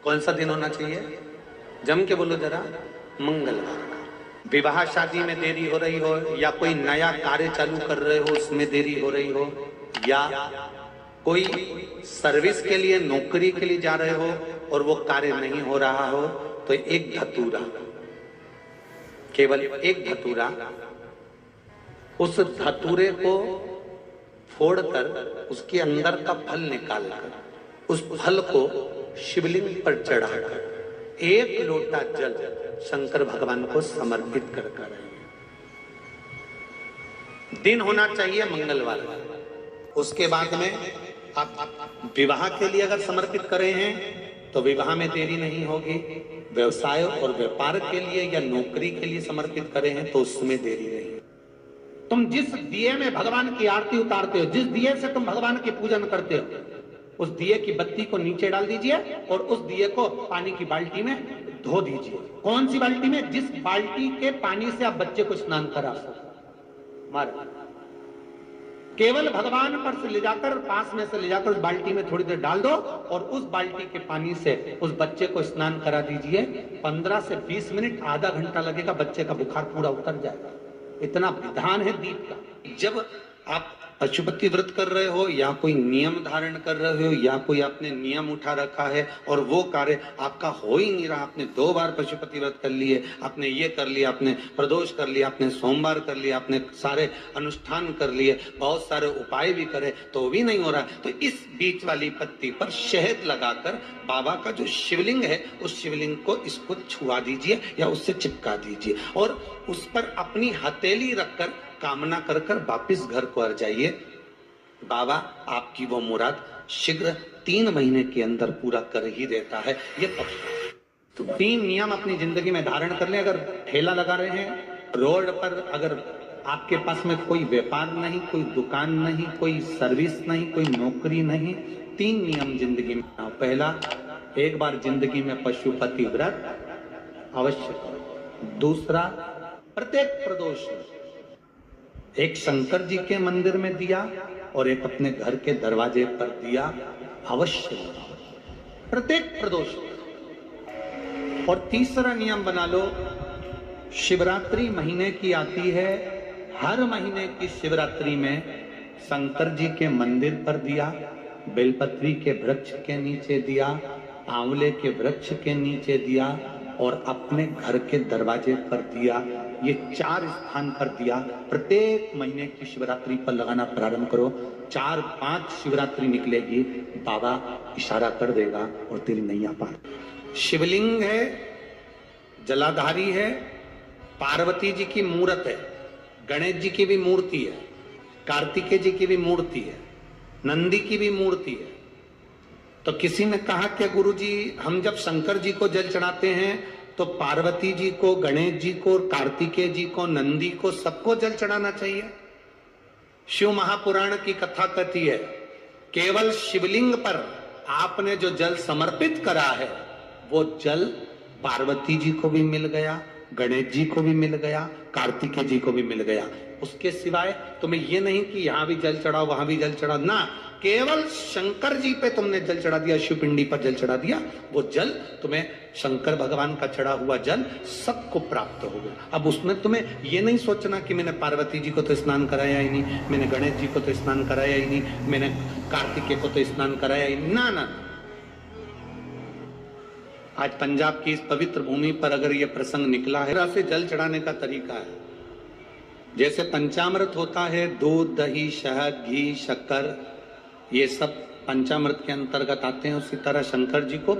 कौन सा दिन होना चाहिए? जम के बोलो जरा, मंगलवार का। विवाह शादी में देरी हो रही हो, या कोई नया कार्य चालू कर रहे हो उसमें देरी हो रही हो, या कोई सर्विस के लिए नौकरी के लिए जा रहे हो और वो कार्य नहीं हो रहा हो, तो एक धतूरा, केवल एक धतूरा, उस धतूरे को फोड़कर उसके अंदर का फल निकालकर उस फल को शिवलिंग पर चढ़ाकर एक लोटा जल शंकर भगवान को समर्पित कर कर दिन होना चाहिए मंगलवार। उसके बाद में आप विवाह के लिए अगर समर्पित करे हैं तो विवाह में देरी नहीं होगी। व्यवसाय और व्यापार के लिए या नौकरी के लिए समर्पित करे हैं तो उसमें देरी नहीं। तुम जिस दिए में भगवान की आरती उतारते हो, जिस दिए से तुम भगवान की पूजन करते हो, उस दिए की बत्ती को नीचे डाल दीजिए और उस दिए को पानी की बाल्टी में धो दीजिए। कौन सी बाल्टी में? जिस बाल्टी के पानी से आप बच्चे को स्नान करा सको। मार केवल भगवान पर से ले जाकर, पास में से ले जाकर उस बाल्टी में थोड़ी देर डाल दो और उस बाल्टी के पानी से उस बच्चे को स्नान करा दीजिए। 15 से 20 मिनट, आधा घंटा लगेगा, बच्चे का बुखार पूरा उतर जाएगा। इतना विधान है दीप का। जब आप पशुपति व्रत कर रहे हो या कोई नियम धारण कर रहे हो या कोई आपने नियम उठा रखा है और वो कार्य आपका हो ही नहीं रहा, आपने 2 बार पशुपति व्रत कर लिए, आपने ये कर लिया, आपने प्रदोष कर लिया, आपने सोमवार कर लिया, आपने सारे अनुष्ठान कर लिए, बहुत सारे उपाय भी करे तो भी नहीं हो रहा, तो इस बीच वाली पत्ती पर शहद लगाकर बाबा का जो शिवलिंग है उस शिवलिंग को इसको छुआ दीजिए या उससे चिपका दीजिए और उस पर अपनी हथेली रखकर कामना कर कर वापिस घर को आ जाइए। बाबा आपकी वो मुराद शीघ्र 3 महीने के अंदर पूरा कर ही देता है, ये पक्का। तो 3 नियम अपनी जिंदगी में धारण कर लें। अगर ठेला लगा रहे हैं रोड पर, अगर आपके पास में कोई व्यापार नहीं, कोई दुकान नहीं, कोई सर्विस नहीं, कोई नौकरी नहीं, 3 नियम जिंदगी में। पहला, एक बार जिंदगी में पशुपति व्रत अवश्य करो। दूसरा, प्रत्येक प्रदोष एक शंकर जी के मंदिर में दिया और एक अपने घर के दरवाजे पर दिया अवश्य लगाओ, प्रत्येक प्रदोष। और तीसरा नियम बना लो, शिवरात्रि महीने की आती है, हर महीने की शिवरात्रि में शंकर जी के मंदिर पर दिया, बेलपत्री के वृक्ष के नीचे दिया, आंवले के वृक्ष के नीचे दिया और अपने घर के दरवाजे पर दिया। ये 4 स्थान पर दिया प्रत्येक महीने की शिवरात्रि पर लगाना प्रारंभ करो। 4-5 शिवरात्रि निकलेगी, बाबा इशारा कर देगा और तेरी नैया पार। शिवलिंग है, जलाधारी है, पार्वती जी की मूर्त है, गणेश जी की भी मूर्ति है, कार्तिकेय जी की भी मूर्ति है, नंदी की भी मूर्ति है। तो किसी ने कहा कि गुरुजी हम जब शंकर जी को जल चढ़ाते हैं तो पार्वती जी को, गणेश जी को, कार्तिकेय जी को, नंदी को, सबको जल चढ़ाना चाहिए। शिव महापुराण की कथा कहती है केवल शिवलिंग पर आपने जो जल समर्पित करा है वो जल पार्वती जी को भी मिल गया, गणेश जी को भी मिल गया, कार्तिकेय जी को भी मिल गया। उसके सिवाय तुम्हें ये नहीं कि यहां भी जल चढ़ाओ वहां भी जल चढ़ाओ, ना, केवल शंकर जी पे तुमने जल चढ़ा दिया, शिव पिंडी पर जल चढ़ा दिया, वो जल तुम्हें शंकर भगवान का चढ़ा हुआ जल सबको प्राप्त होगा। अब उसमें तुम्हें ये नहीं सोचना कि मैंने पार्वती जी को तो स्नान कराया ही नहीं, मैंने गणेश जी को तो स्नान कराया ही नहीं, मैंने कार्तिकेय को तो स्नान कराया ही नहीं, ना ना। आज पंजाब की इस पवित्र भूमि पर अगर ये प्रसंग निकला है, ऐसे जल चढ़ाने का तरीका है। जैसे पंचामृत होता है, दूध, दही, शहद, घी, शक्कर, ये सब पंचामृत के अंतर्गत आते हैं, उसी तरह शंकर जी को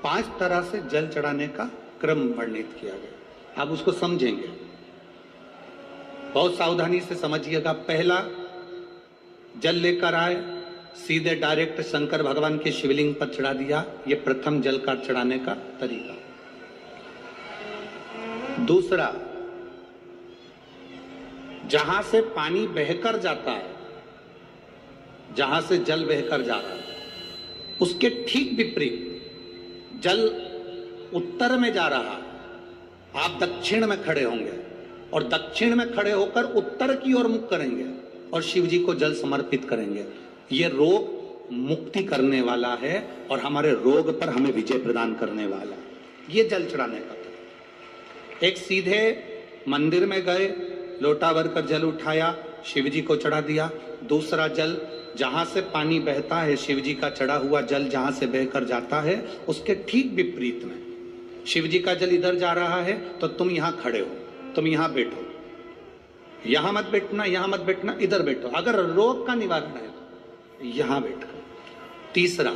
5 तरह से जल चढ़ाने का क्रम वर्णित किया गया। आप उसको समझेंगे, बहुत सावधानी से समझिएगा। पहला, जल लेकर आए, सीधे डायरेक्ट शंकर भगवान के शिवलिंग पर चढ़ा दिया, ये प्रथम जल का चढ़ाने का तरीका। दूसरा, जहां से पानी बहकर जाता है, जहां से जल बहकर जा रहा है उसके ठीक विपरीत जल उत्तर में जा रहा है, आप दक्षिण में खड़े होंगे और दक्षिण में खड़े होकर उत्तर की ओर मुख करेंगे और शिव जी को जल समर्पित करेंगे। ये रोग मुक्ति करने वाला है और हमारे रोग पर हमें विजय प्रदान करने वाला है। ये जल चढ़ाने का था। एक सीधे मंदिर में गए, लोटा भर कर जल उठाया, शिव जी को चढ़ा दिया। दूसरा जल, जहां से पानी बहता है, शिव जी का चढ़ा हुआ जल जहां से बहकर जाता है, उसके ठीक विपरीत में शिव जी का जल इधर जा रहा है तो तुम यहां खड़े हो, तुम यहां बैठो, यहां मत बैठना, यहां मत बैठना, इधर बैठो। अगर रोग का निवारण है तो यहां बैठकर। तीसरा,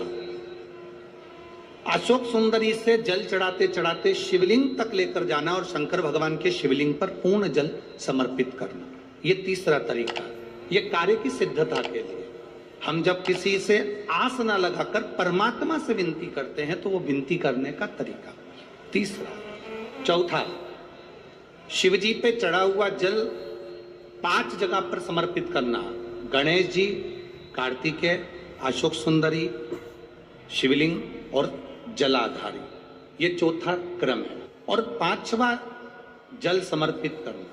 अशोक सुंदरी से जल चढ़ाते चढ़ाते शिवलिंग तक लेकर जाना और शंकर भगवान के शिवलिंग पर पूर्ण जल समर्पित करना। ये तीसरा तरीका, ये कार्य की सिद्धता के लिए। हम जब किसी से आस ना लगाकर परमात्मा से विनती करते हैं तो वो विनती करने का तरीका। तीसरा। चौथा, शिव जी पे चढ़ा हुआ जल 5 जगह पर समर्पित करना। गणेश जी, कार्तिकेय, अशोक सुंदरी, शिवलिंग और जलाधारी, ये चौथा क्रम है। और 5वां जल समर्पित करना।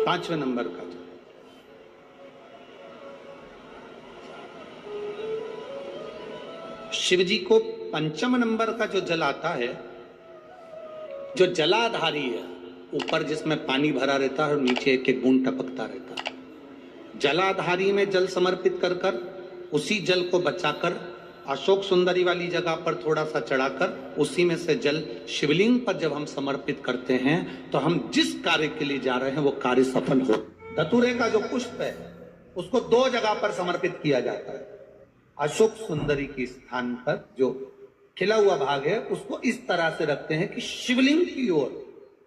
5वें नंबर का जल। शिव जी को 5वें नंबर का जो जल आता है, जो जलाधारी है, ऊपर जिसमें पानी भरा रहता है और नीचे एक एक बूंद टपकता रहता है, जलाधारी में जल समर्पित कर कर उसी जल को बचाकर अशोक सुंदरी वाली जगह पर थोड़ा सा चढ़ाकर उसी में से जल शिवलिंग पर जब हम समर्पित करते हैं तो हम जिस कार्य के लिए जा रहे हैं वो कार्य सफल हो। धतूरे का जो पुष्प है उसको 2 जगह पर समर्पित किया जाता है। अशोक सुंदरी के स्थान पर जो खिला हुआ भाग है उसको इस तरह से रखते हैं कि शिवलिंग की ओर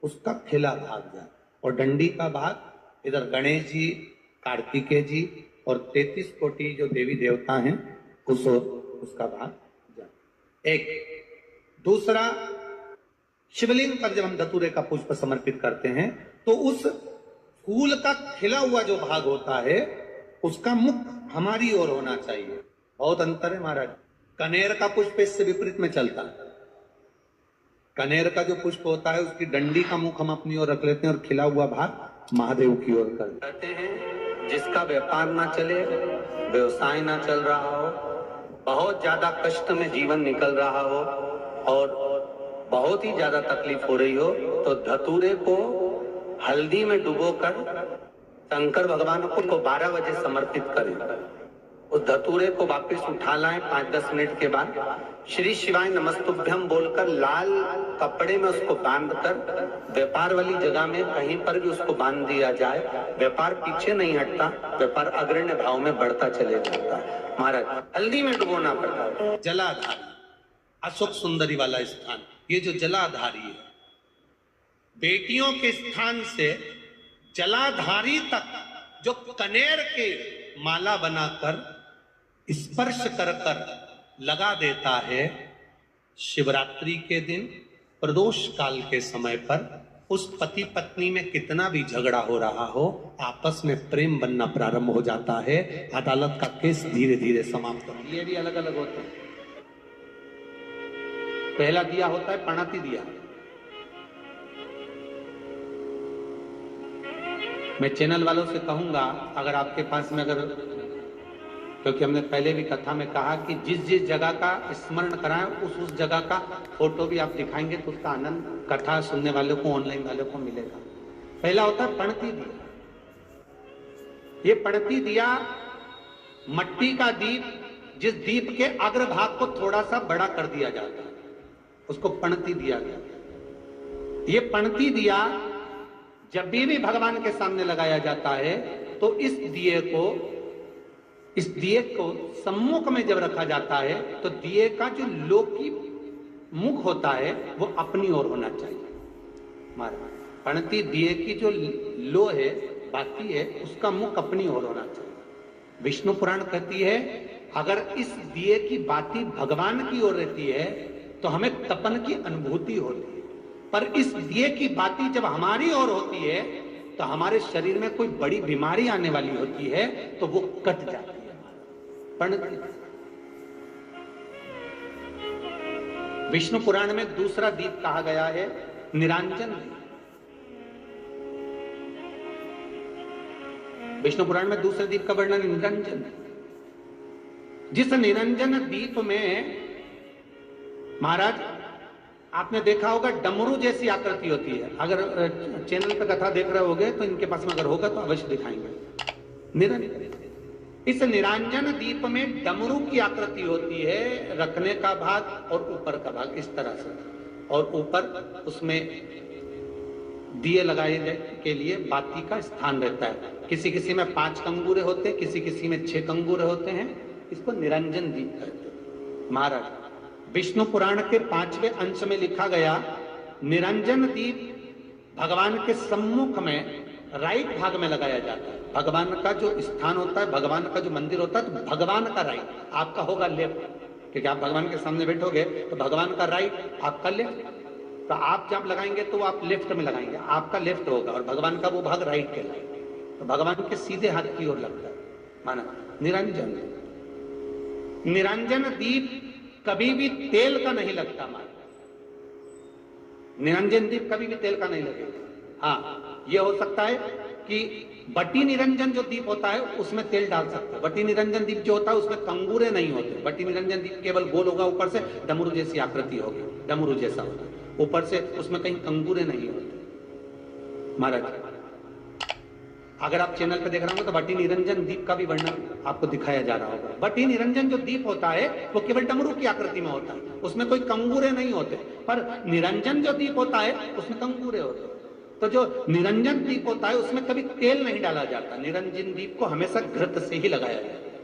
उसका खिला भाग जाए, और डंडी का भाग इधर गणेश जी, कार्तिकेय जी और 33 कोटि जो देवी देवता हैं उस ओर उसका भाग जाए। एक। दूसरा, शिवलिंग पर जब हम धतूरे का पुष्प समर्पित करते हैं तो उस फूल का खिला हुआ जो भाग होता है उसका मुख हमारी ओर होना चाहिए। बहुत अंतर है महाराज। कनेर का पुष्प इससे विपरीत में चलता है। कनेर का जो पुष्प होता है उसकी डंडी का मुख हम अपनी ओर रख लेते हैं और खिला हुआ भाग महादेव की ओर करते हैं। जिसका व्यापार ना चले, व्यवसाय ना चल रहा हो, बहुत ज्यादा कष्ट में जीवन निकल रहा हो और बहुत ही ज्यादा तकलीफ हो रही हो, तो धतूरे को हल्दी में डुबोकर शंकर भगवान को 12 बजे समर्पित करें। उस धतूरे को वापस उठा लाएं 5-10 मिनट के बाद, श्री शिवाय नमस्तुभ्यम बोलकर लाल कपड़े में उसको बांधकर व्यापार वाली जगह में कहीं पर भी उसको बांध दिया जाए। व्यापार पीछे नहीं हटता, व्यापार अग्रण्य भाव में बढ़ता चले जाता है। महाराज, हल्दी में डुबोना पड़ता है। जलाधारी, अशोक सुंदरी वाला स्थान, ये जो जलाधारी है, बेटियों के स्थान से जलाधारी तक जो कनेर के माला बनाकर स्पर्श कर कर लगा देता है, शिवरात्रि के दिन प्रदोष काल के समय पर उस पति पत्नी में कितना भी झगड़ा हो रहा हो, आपस में प्रेम बनना प्रारंभ हो जाता है। अदालत का केस धीरे धीरे समाप्त हो। ये भी अलग अलग होता है। पहला दिया होता है पणती दिया। मैं चैनल वालों से कहूंगा, अगर आपके पास में क्योंकि हमने पहले भी कथा में कहा कि जिस जिस जगह का स्मरण कराएं उस जगह का फोटो भी आप दिखाएंगे तो उसका आनंद कथा सुनने वालों को, ऑनलाइन वालों को मिलेगा। पहला होता है पणती दिया। ये पणती दिया मट्टी का दीप, जिस दीप के अग्रभाग को थोड़ा सा बड़ा कर दिया जाता है, उसको पणती दिया गया। ये पणती दिया जब भी भगवान के सामने लगाया जाता है तो इस दिए को सम्मुख में जब रखा जाता है तो दिए का जो लौकी मुख होता है वो अपनी ओर होना चाहिए। पणती दिए की जो लो है, बाकी है, उसका मुख अपनी ओर होना चाहिए। विष्णु पुराण कहती है अगर इस दिए की बाती भगवान की ओर रहती है तो हमें तपन की अनुभूति होती है, पर इस दिए की बाती जब हमारी ओर होती है तो हमारे शरीर में कोई बड़ी बीमारी आने वाली होती है तो वो कट जाती है। विष्णु पुराण में दूसरा दीप कहा गया है निरांजन। विष्णु पुराण में दूसरे दीप का वर्णन निरंजन। जिस निरंजन दीप में महाराज आपने देखा होगा डमरू जैसी आकृति होती है। अगर चैनल पे कथा देख रहे होगे तो इनके पास में अगर होगा तो अवश्य दिखाएंगे। निरंजन, इस निरंजन दीप में डमरू की आकृति होती है, रखने का भाग और ऊपर का भाग इस तरह से, और ऊपर उसमें दिए लगाए के लिए बाती का स्थान रहता है। किसी किसी में 5 कंगूरे होते हैं, किसी किसी में 6 कंगूरे होते हैं। इसको निरंजन दीप कहते हैं। महाराज विष्णु पुराण के 5वें अंश में लिखा गया, निरंजन दीप भगवान के सम्मुख में राइट भाग में लगाया जाता है। भगवान का जो स्थान होता है, भगवान का जो मंदिर होता है, तो भगवान का राइट, आपका होगा लेफ्ट, क्योंकि आप भगवान के सामने बैठोगे तो भगवान का राइट, आपका लेफ्ट। तो आप जब लगाएंगे तो आप लेफ्ट में लगाएंगे, आपका लेफ्ट होगा और भगवान का वो भाग राइट कहलाएगा। तो भगवान के सीधे हाथ की ओर लगता है। माना निरंजन, निरंजन दीप कभी भी तेल का नहीं लगता। माना निरंजन दीप कभी भी तेल का नहीं लगेगा। हाँ, ये हो सकता है कि बटी निरंजन जो दीप होता है उसमें तेल डाल सकते हैं। बटी निरंजन दीप जो होता है उसमें कंगूरे नहीं होते। बटी निरंजन दीप केवल गोल होगा, ऊपर से डमरू जैसी आकृति होगी, डमरू जैसा होगा, ऊपर से उसमें कहीं कंगूरे नहीं होते। महाराज अगर आप चैनल पे देख रहे होंगे तो बटी निरंजन दीप का भी वर्णन आपको दिखाया जा रहा होगा। बटी निरंजन जो दीप होता है वो केवल डमरू की आकृति में होता है, उसमें कोई कंगूरे नहीं होते। पर निरंजन जो दीप होता है उसमें कंगूरे होते हैं। तो जो निरंजन दीप होता है उसमें कभी तेल नहीं डाला जाता। निरंजन दीप को हमेशा घृत से ही लगाया जाता है।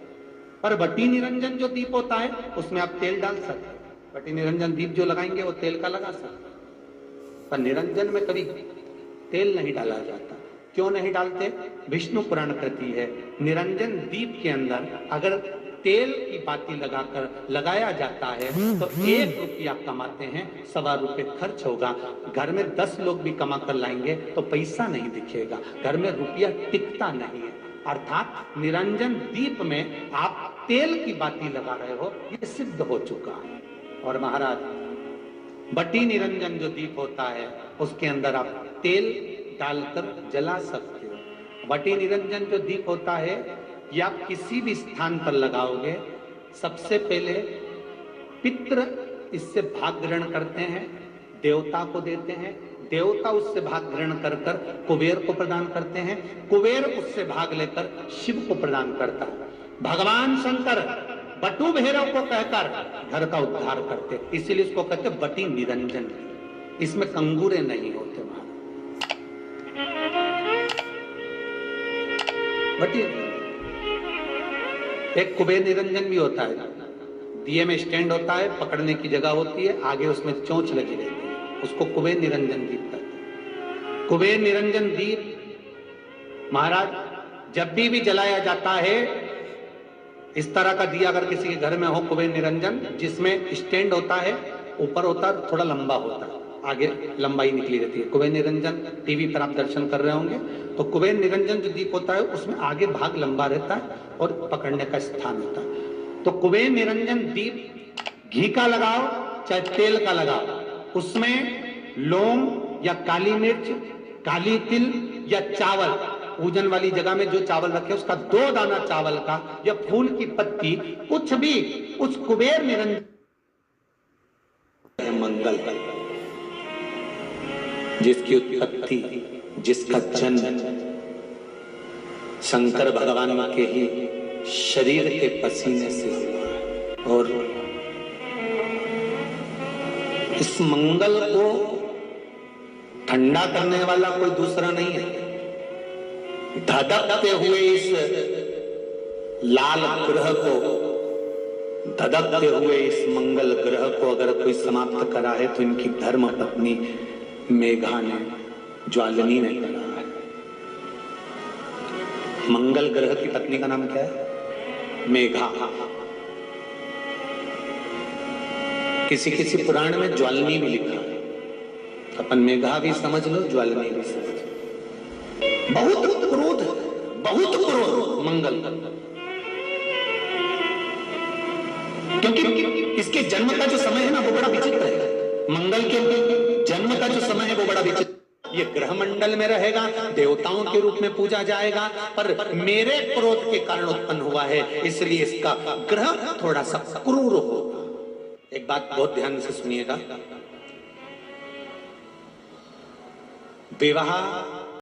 पर बटी निरंजन जो दीप होता है उसमें आप तेल डाल सकते हैं। बटी निरंजन दीप जो लगाएंगे वो तेल का लगा सकते, पर निरंजन में कभी तेल नहीं डाला जाता। क्यों नहीं डालते? विष्णु पुराण कहती है निरंजन दीप के अंदर अगर तेल की बाती लगाकर लगाया जाता है तो 1 रुपया कमाते हैं, 1.25 रुपये खर्च होगा। घर में 10 लोग भी कमा कर लाएंगे तो पैसा नहीं दिखेगा, घर में रुपया टिकता नहीं है। अर्थात निरंजन दीप में आप तेल की बाती लगा रहे हो, ये सिद्ध हो चुका है। और महाराज बटी निरंजन जो दीप होता है उसके अंदर आप तेल डालकर जला सकते हो। बटी निरंजन जो दीप होता है ये आप किसी भी स्थान पर लगाओगे, सबसे पहले पितृ इससे भाग ग्रहण करते हैं, देवता को देते हैं, देवता उससे भाग ग्रहण कर कर कुबेर को प्रदान करते हैं, कुबेर उससे भाग लेकर शिव को प्रदान करता है। भगवान शंकर बटु भैरव को कहकर घर का उद्धार करते, इसीलिए इसको कहते बटी निरंजन। इसमें कंगूरे नहीं होते। बटी एक कुबेर निरंजन भी होता है, दिए में स्टैंड होता है, पकड़ने की जगह होती है, आगे उसमें चोंच लगी रहती है, उसको कुबेर निरंजन दीप कहते हैं। कुबेर निरंजन दीप महाराज जब भी जलाया जाता है, इस तरह का दिया अगर किसी के घर में हो कुबेर निरंजन, जिसमें स्टैंड होता है, ऊपर होता है, थोड़ा लंबा होता है, आगे लंबाई निकली रहती है। कुबेर निरंजन टीवी पर आप दर्शन कर रहे होंगे तो कुबेर निरंजन जो दीप होता है उसमें आगे भाग लंबा रहता है और पकड़ने का स्थान होता है। तो कुबेर निरंजन दीप घी का लगाओ चाहे तेल का लगाओ, उसमें लौंग या काली मिर्च, काली तिल या चावल, पूजन वाली जगह में जो चावल रखे उसका 2 दाना चावल का या फूल की पत्ती, कुछ भी उस कुबेर निरंजन मंगल जिसकी उत्पत्ति, जिसका जन्म शंकर भगवान के ही शरीर के पसीने से हुआ, और इस मंगल को ठंडा करने वाला कोई दूसरा नहीं है। धधकते हुए इस लाल ग्रह को, धधकते हुए इस मंगल ग्रह को अगर कोई समाप्त करा है तो इनकी धर्म पत्नी मेघा ने, ज्वालिनी ने करा है। मंगल ग्रह की पत्नी का नाम क्या है? मेघा। किसी किसी पुराण में ज्वालिनी भी लिखा है, अपन मेघा भी समझ लो, ज्वालिनी भी समझ लो। बहुत क्रोध, बहुत क्रोध मंगल, क्योंकि इसके जन्म का जो समय है ना वो बड़ा विचित्र है। मंगल के जन्म का जो समय है वो बड़ा विचित्र। ये ग्रह मंडल में रहेगा, देवताओं के रूप में पूजा जाएगा, पर मेरे क्रोध के कारण उत्पन्न हुआ है, इसलिए इसका ग्रह थोड़ा सा क्रूर होगा। एक बात बहुत ध्यान से सुनिएगा, विवाह